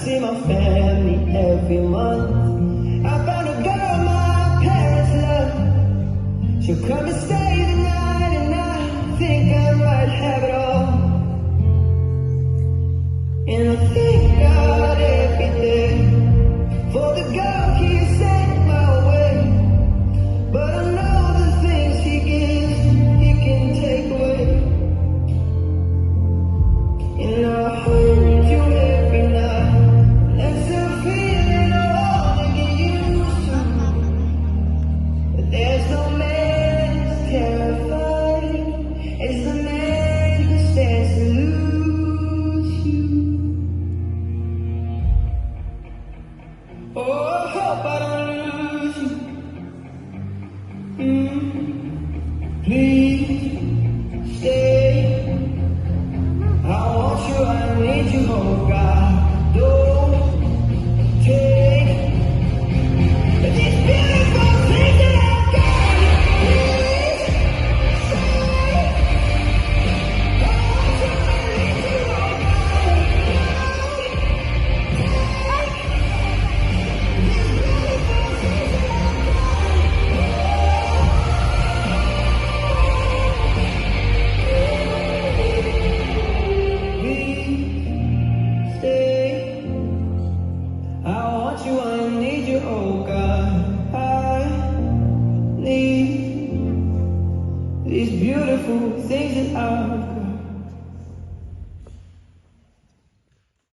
see my family every month. I found a girl my parents love. She'll come and stay the night, and I think I might have it all. And I thank God every day for the girl He sent my way. But I know the things He gives, He can take away. And I hold you every night. That's a feeling I wanna get used to. But there's no man as terrifying as the man who stands to lose you. Oh, I hope I don't lose you. Please stay. I want you, I need you, oh God. Don't take these beautiful things that I've got. Please stay. I want you, I need you, oh God. These beautiful things that I've stay. I want you, I need you, oh God. I need these beautiful things that I've got.